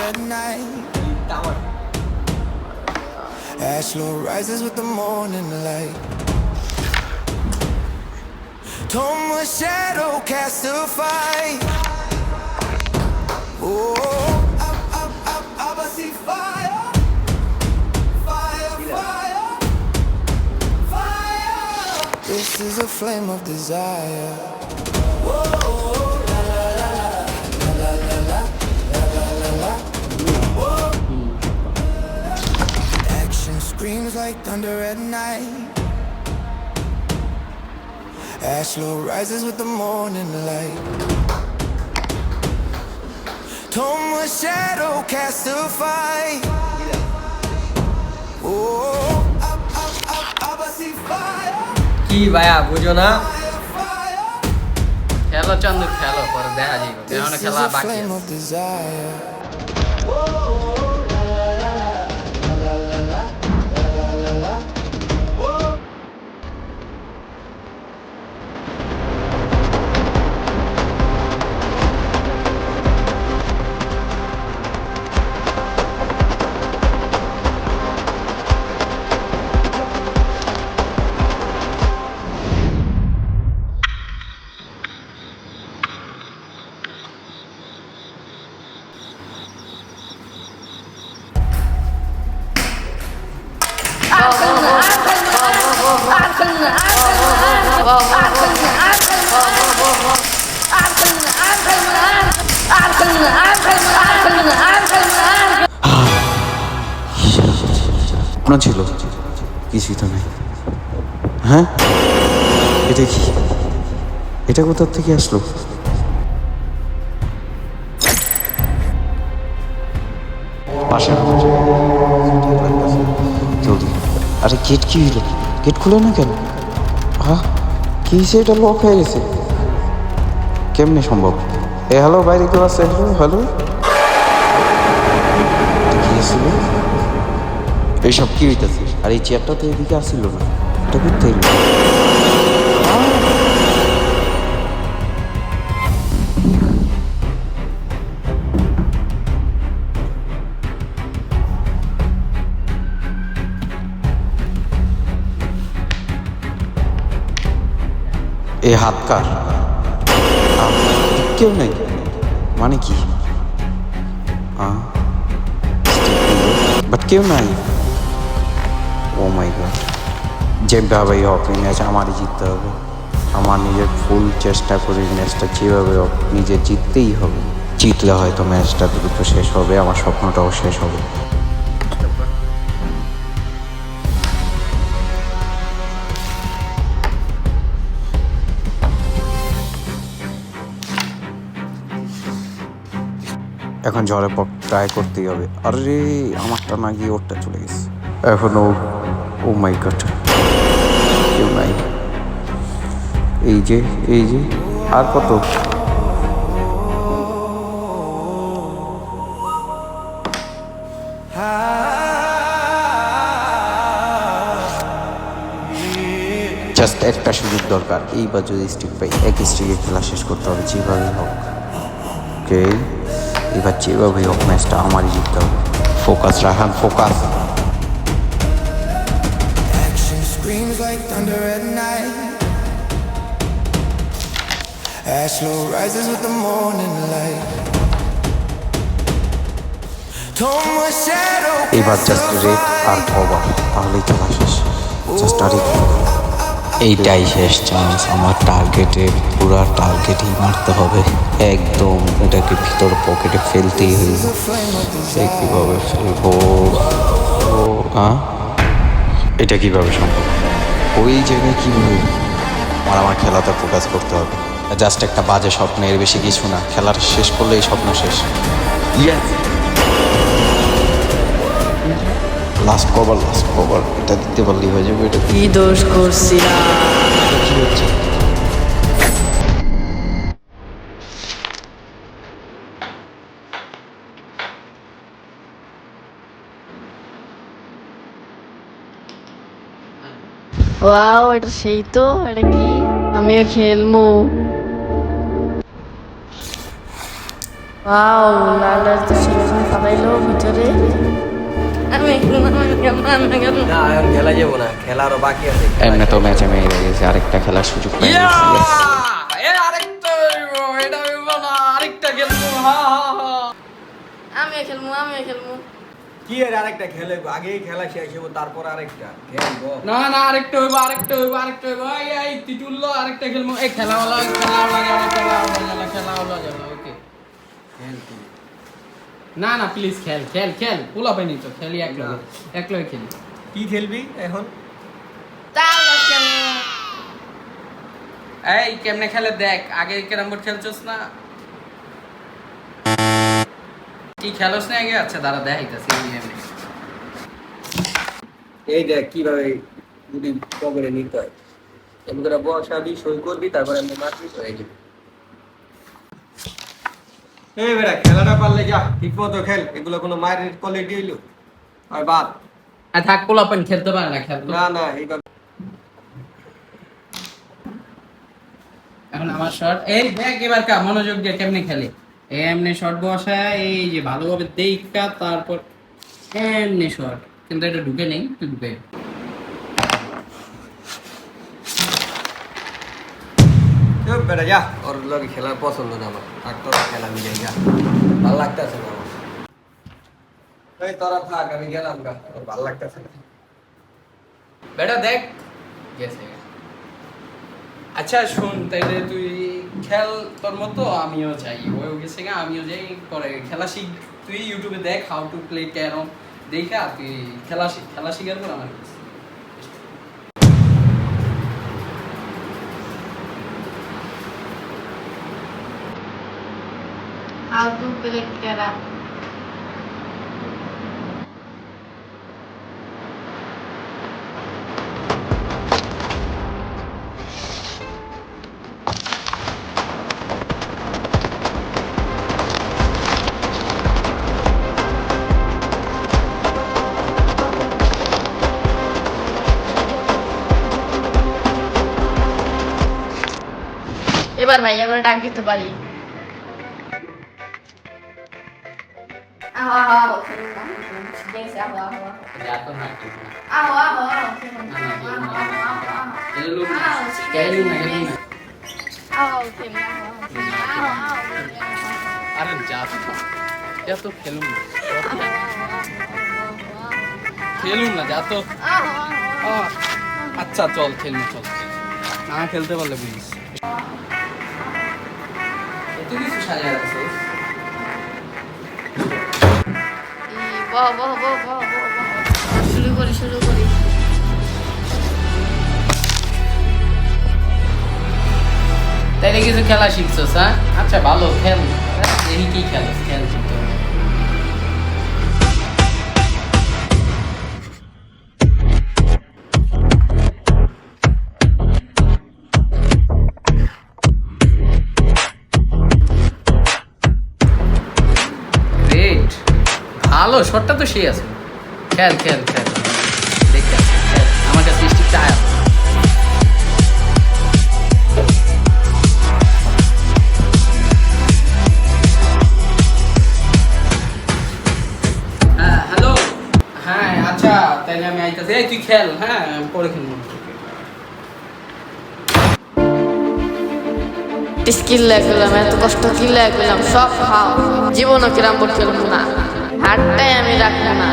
at night. Ash low rises with the morning light. Toma shadow cast a fight. Oh, up, I see fire. Fire, fire, fire. This is a flame of desire. Action screams like thunder at night. Ash low rises with the morning light. Toma shadow cast a fight. Oh, up, I see fire. কি ভাইয়া বুঝো না Fire, fire. খেলো চন্দু খেলো পরে দেখা যাবে কেন This is খেলা a বাকি flame আছে of desire. আপনার ছিল কিছুই তো নেই। হ্যাঁ, এটা কি? এটা কোথার থেকে আসলো? পাশের জলদি। আরে গেট কি হইল? গেট খুলে না কেন? কি হয়েছে? এটা লক হয়ে গেছে কেমনে সম্ভব? হ্যালো, বাইরে কেউ আছে? হ্যালো হ্যালো, কি হয়েছিল? এইসব কি হইতেছে? আর এই চেয়ারটা তো এদিকে আসছিল না, এটা করতে এলো। এই হাত কার? কেউ নেই মানে কি? বাট কেউ নাই। ও মাই গড, যেভাবেই হোক এই ম্যাচ আমারই জিততে হবে। আমার নিজের ফুল চেষ্টা করে ম্যাচটা যেভাবে হোক নিজে জিততেই হবে। জিতলে হয়তো ম্যাচটা দ্রুত শেষ হবে, আমার স্বপ্নটাও শেষ হবে। এখন ঝড়ে পর ট্রাই করতেই হবে। আরে আমারটা না গিয়ে ওরটা চলে গেছে এখনো। ও মাই গড, কেউ নাই। এই যে আর কত? জাস্ট একটা সুযোগ দরকার। এইবার যদি স্ট্রিক পাই, এক স্ট্রিকে খেলা শেষ করতে হবে যেভাবেই হোক। ওকে, এবার যেভাবেই হোক ম্যাচটা আমারই জিততে হবে। ফোকাস রাখান, focus. Action screams like thunder at night. Ash low rises with the morning light. Toma shadow এবার cast জাস্ট a রেড আর fight. কভার, তাহলেই খেলা শেষ। জাস্ট আর এইটাই শেষ চান্স। আমার টার্গেটে পুরা টার্গেটই মারতে হবে একদম। এটাকে ভিতর পকেটে ফেলতেই হইল। This is a flame of say desire. কীভাবে ফেলবো? এটা কিভাবে সম্ভব? ওই জায়গায় কীভাবে? আমার খেলাতে ফোকাস করতে হবে। জাস্ট একটা বাজে স্বপ্ন, এর বেশি কিছু না। খেলাটা শেষ করলে এই স্বপ্ন শেষ। লাস্ট কভার, এটা দিতে পারলেই হয়ে যাবে। এটা কি দোষ করছিলাম? কি হচ্ছে? ওয়াও, এটা সেই তো। এটা কি? আমিও খেলবো। ওয়াও লালের তো সেখানে পালাইলো ভিতরে। আমি খেলবো। না এখন খেলা যাবো না, খেলা আরো বাকি আছে। এমনি তো ম্যাচে মেরে গেছে, আরেকটা খেলার সুযোগ পাই ইয়া! গেছি। এ আরেকটা হইবো, এটা হইবো না, আরেকটা খেলবো। হা হা হা। আমিও খেলবো। কি এর আরেকটা খেলে আগেই খেলা শেষ হবো, তারপর আরেকটা খেলবো। না না আরেকটা হইবো। এই তুই তুললো আরেকটা খেলবো। এই খেলাওয়ালা যাবে। ওকে। খেল তুই। না না প্লিজ খেল পোলা পাইনি তো খেলি একলগে খেলি। কি খেলবি এখন? এই কেমনে খেলে দেখ, আগে ক্যারাম বোর্ড খেলছস না? কি খেলছ না আগে? আচ্ছা দাঁড়া দেখাইতাছি এমনি। এই দেখ কিভাবে গুটি পকেটে নিতে হয়। এমনি করে বসাবি, সই করবি, তারপরে এমনি মারবি, হয়ে যাবে। এই বেটা খেলাটা পারলে যা, ঠিক মতো খেল। এগুলো কোনো মায়ের কোয়ালিটি হইলো আর বাদ। আর থাক পোলা পাইন খেলতে পারে না খেলতে। না এইভাবে এখন আমার শট। এই দেখ এবার কা মনোযোগ দিয়ে কেমনে খেলে। এমনি শট বসায়, এই যে ভালোভাবে দেখা, তারপর এমনি শট। কিন্তু এটা ঢুকে নেই, তুই ঢুকে। বেটা যা, ওর লগে খেলা পছন্দ না আমার। আর তোরা খেলা আমি যাই, যা, ভালো লাগতেছে না আমার। এই তোরা থাক, আমি গেলাম গা, ওর ভালো লাগতেছে না। বেটা দেখ গেছে। আচ্ছা শোন, তাইলে তুই খেল তোর মতো, আমিও যাই। ওও গেছে গা, আমিও যাই। পরে খেলা শিখ। তুই ইউটিউবে দেখ হাউ টু প্লে ক্যারম, দেখা তুই খেলা শিখার পর আমার কাছে। How to play carrom. এবার ভাই আমরা ডাক দিতে পারি। আহো আহো যা তো না কি আহো আহো খেলুম না খেলুম না। আরে যা তো খেলুম না, যা তো। আচ্ছা চল খেলুম, চল। না খেলতে পারলে বুঝিস। এত কিছু সাজিয়ে রাখছিস। শুরু করি। তাইলে কিছু খেলা শিখছস? হ্যাঁ আচ্ছা ভালো, খেল। দেখি কি খেলস, খেল তো। গ্রেট, ভালো শটটা তো সেই আছে। খেল দেখতে আমার কাছে স্টিক চায়। হ্যালো, হ্যাঁ আচ্ছা তাইলে আমি আইতাছি। এই তুই খেল, হ্যাঁ পরে খেলবো। স্কিল লাগলাম, এত কষ্ট কি লাগলাম, সব খাও। জীবনও ক্যারাম বোর্ড খেলবো না, হাতটাই আমি রাখবো না।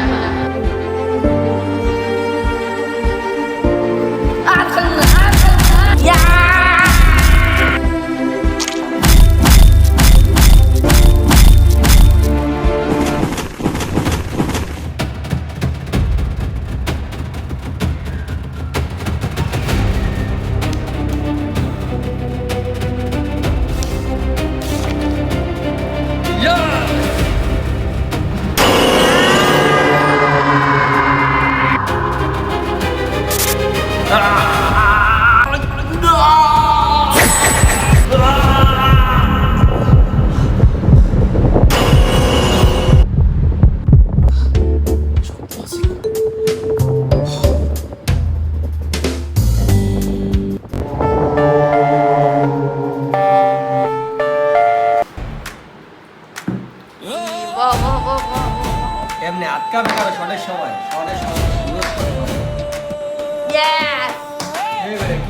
এমনি আটকাবে কারো শটের সময় বিরোধ করে ইয়েস এই বেটা